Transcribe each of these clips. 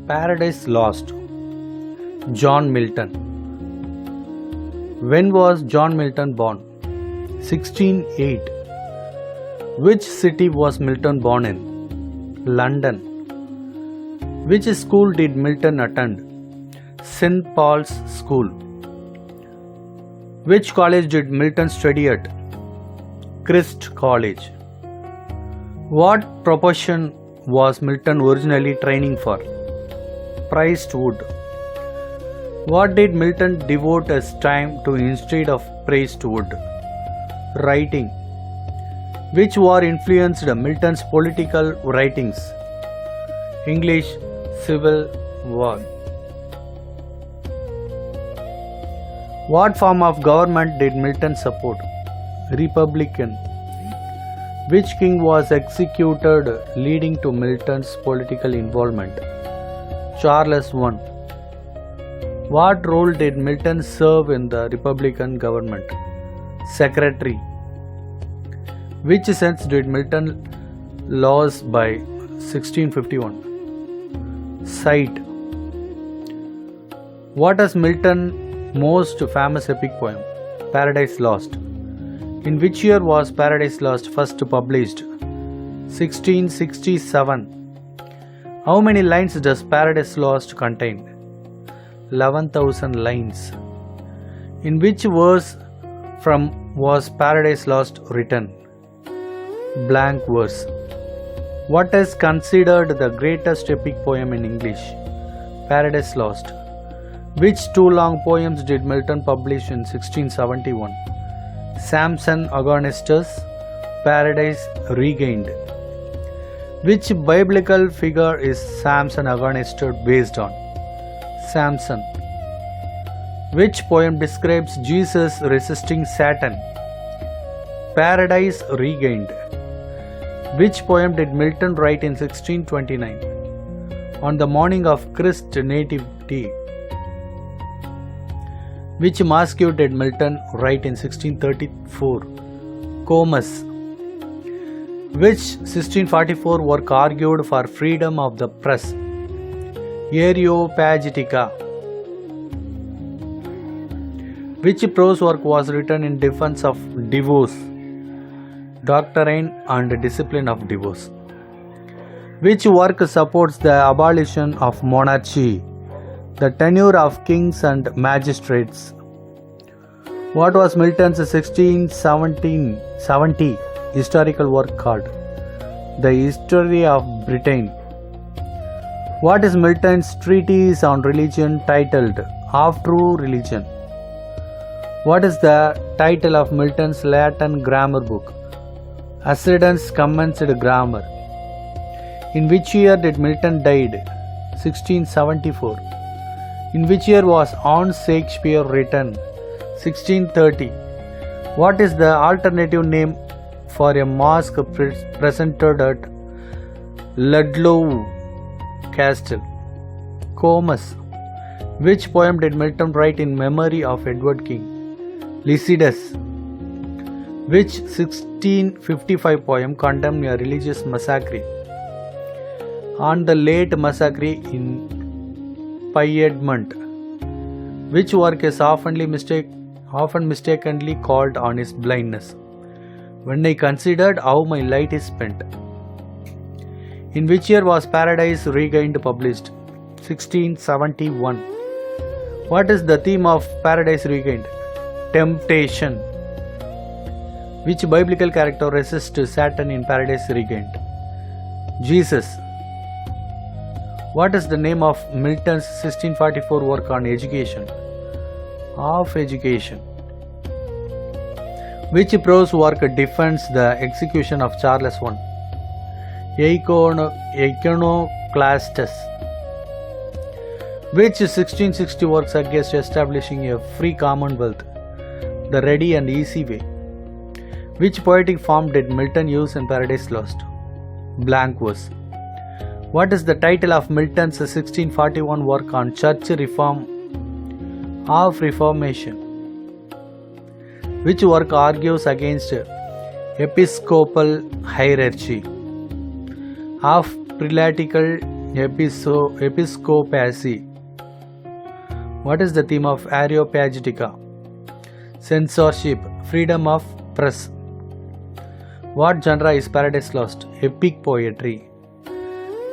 Paradise Lost. John Milton. When was John Milton born? 1608. Which city was Milton born in? London. Which school did Milton attend? St. Paul's School. Which college did Milton study at? Christ College. What profession was Milton originally training for? Priesthood. What did Milton devote his time to instead of priesthood? Writing. Which war influenced Milton's political writings? English Civil War. What form of government did Milton support? Republican. Which king was executed leading to Milton's political involvement? Charles I. What role did Milton serve in the Republican government? Secretary. Which sentence did Milton lose by 1651? Sight. What is Milton's most famous epic poem? Paradise Lost. In which year was Paradise Lost first published? 1667. How many lines does Paradise Lost contain? 11,000 lines. In which verse from was Paradise Lost written? Blank verse. What is considered the greatest epic poem in English? Paradise Lost. Which two long poems did Milton publish in 1671? Samson Agonistus, Paradise Regained. Which biblical figure is Samson Agonistus based on? Samson. Which poem describes Jesus resisting Satan? Paradise Regained. Which poem did Milton write in 1629? On the morning of Christ's nativity. Which masque did Milton write in 1634? Comus. Which 1644 work argued for freedom of the press? Areopagitica. Which prose work was written in defense of divorce? Doctrine and Discipline of Divorce. Which work supports the abolition of monarchy? The tenure of kings and magistrates. What was Milton's 1670 historical work called? The History of Britain. What is Milton's treatise on religion titled Of True Religion? What is the title of Milton's Latin grammar book? Accidence Commenced Grammar. In which year did Milton died? 1674. In which year was On Shakespeare written? 1630. What is the alternative name for a mosque presented at Ludlow Castle? Comus. Which poem did Milton write in memory of Edward King? Lycidas. Which 1655 poem condemned a religious massacre? On the late massacre in Piedmont. Which work is often mistakenly called On His Blindness? When I considered how my light is spent. In which year was Paradise Regained published? 1671. What is the theme of Paradise Regained? Temptation. Which biblical character resists Satan in Paradise Regained? Jesus. What is the name of Milton's 1644 work on education? Of Education. Which prose work defends the execution of Charles I? Iconoclastus. Which 1660 works against establishing a free commonwealth? The Ready and Easy Way. Which poetic form did Milton use in Paradise Lost? Blank verse. What is the title of Milton's 1641 work on church reform? Of Reformation. Which work argues against episcopal hierarchy? Of prelatical Episcopacy. What is the theme of Areopagitica? Censorship, freedom of press. What genre is Paradise Lost? Epic poetry.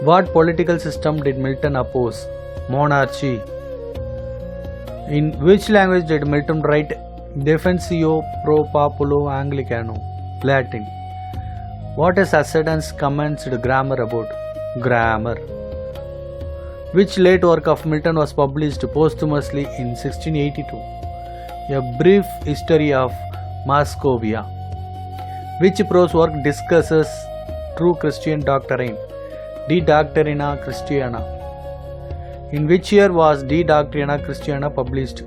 What political system did Milton oppose? Monarchy. In which language did Milton write Defensio pro Populo Anglicano? Latin. What is Accidents commenced grammar about? Grammar. Which late work of Milton was published posthumously in 1682? A Brief History of Moscovia. Which prose work discusses true Christian doctrine? De Doctrina Christiana. In which year was De Doctrina Christiana published?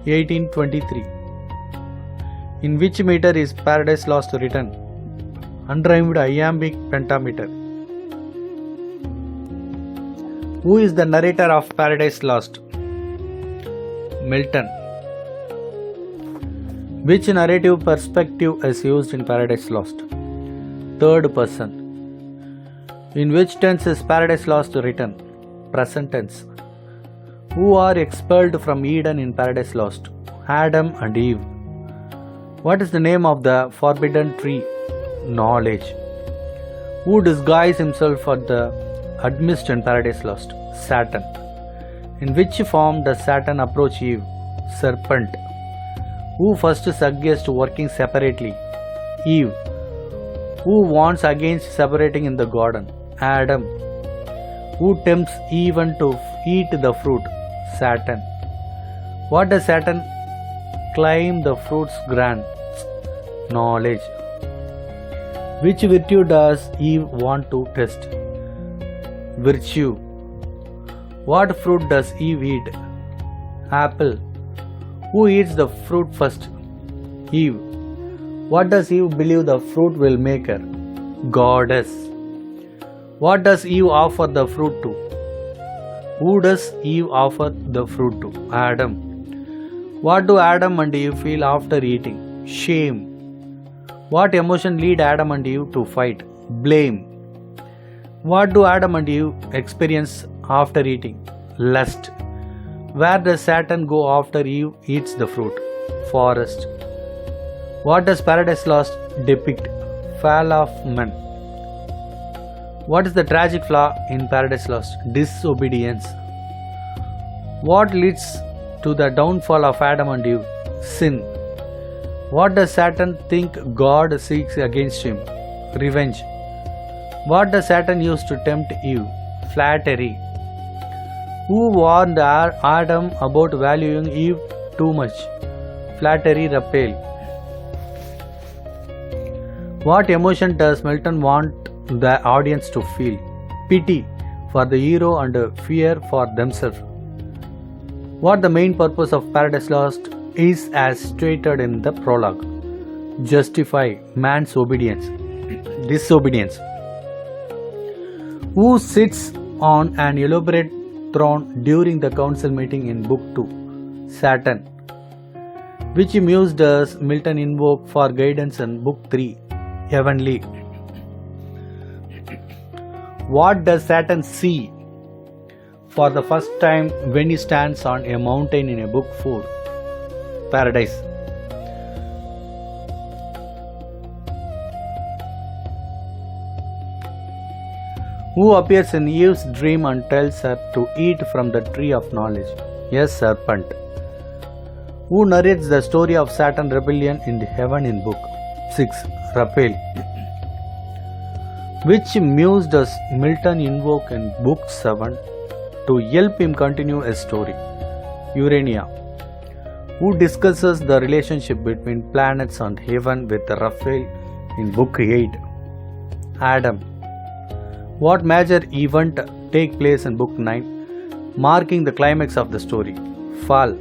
1823. In which meter is Paradise Lost written? Unrhymed iambic pentameter. Who is the narrator of Paradise Lost? Milton. Which narrative perspective is used in Paradise Lost? Third person. In which tense is Paradise Lost written? Present tense. Who are expelled from Eden in Paradise Lost? Adam and Eve. What is the name of the forbidden tree? Knowledge. Who disguised himself for the Admist in Paradise Lost? Satan. In which form does Satan approach Eve? Serpent. Who first suggests working separately? Eve. Who warns against separating in the garden? Adam. Who tempts Eve to eat the fruit? Satan. What does Satan claim the fruits grant? Knowledge. Which virtue does Eve want to test? Virtue. What fruit does Eve eat? Apple. Who eats the fruit first? Eve. What does Eve believe the fruit will make her? Goddess. What does Eve offer the fruit to? Who does Eve offer the fruit to? Adam. What do Adam and Eve feel after eating? Shame. What emotion lead Adam and Eve to fight? Blame. What do Adam and Eve experience after eating? Lust. Where does Satan go after Eve eats the fruit? Forest. What does Paradise Lost depict? Fall of man. What is the tragic flaw in Paradise Lost? Disobedience. What leads to the downfall of Adam and Eve? Sin. What does Satan think God seeks against him? Revenge. What does Satan use to tempt Eve? Flattery. Who warned Adam about valuing Eve too much? Flattery, repel. What emotion does Milton want the audience to feel? Pity for the hero and fear for themselves. What the main purpose of Paradise Lost is as stated in the prologue? Justify man's disobedience. Who sits on an elaborate throne during the council meeting in Book 2? Saturn. Which muse does Milton invoke for guidance in Book 3? Heavenly. What does Saturn see for the first time when he stands on a mountain in a Book 4? Paradise. Who appears in Eve's dream and tells her to eat from the tree of knowledge? Yes, serpent. Who narrates the story of Saturn's rebellion in the heaven in Book 6? Raphael. Which muse does Milton invoke in Book 7 to help him continue his story? Urania. Who discusses the relationship between planets and heaven with Raphael in Book 8? Adam. What major event take place in Book 9, marking the climax of the story? Fall.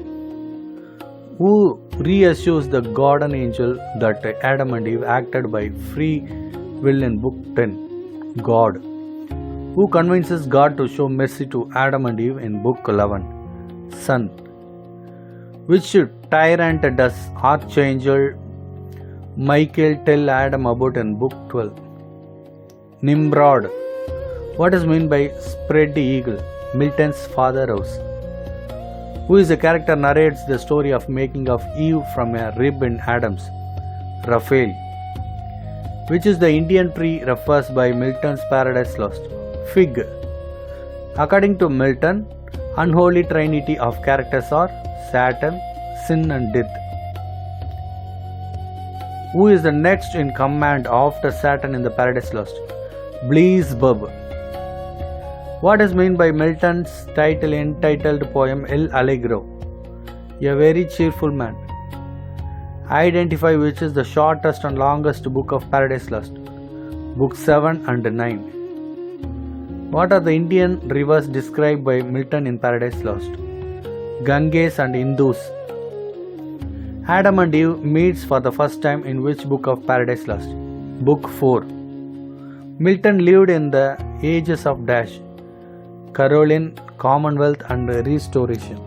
Who reassures the guardian angel that Adam and Eve acted by free will in Book 10? God. Who convinces God to show mercy to Adam and Eve in Book 11? Son. Which tyrant does Archangel Michael tell Adam about in Book 12? Nimrod. What is meant by spread eagle? Milton's father house. Who is the character narrates the story of making of Eve from a rib in Adam's? Raphael. Which is the Indian tree refers by Milton's Paradise Lost? Fig. According to Milton, unholy trinity of characters are Satan, sin and death. Who is the next in command after Satan in the Paradise Lost? Beelzebub. What is meant by Milton's title entitled poem El Allegro? A very cheerful man. Identify which is the shortest and longest book of Paradise Lost. Book 7 and 9. What are the Indian rivers described by Milton in Paradise Lost? Ganges and Indus. Adam and Eve meets for the first time in which book of Paradise Lost? Book 4. Milton lived in the ages of Dash, Caroline, Commonwealth and Restoration.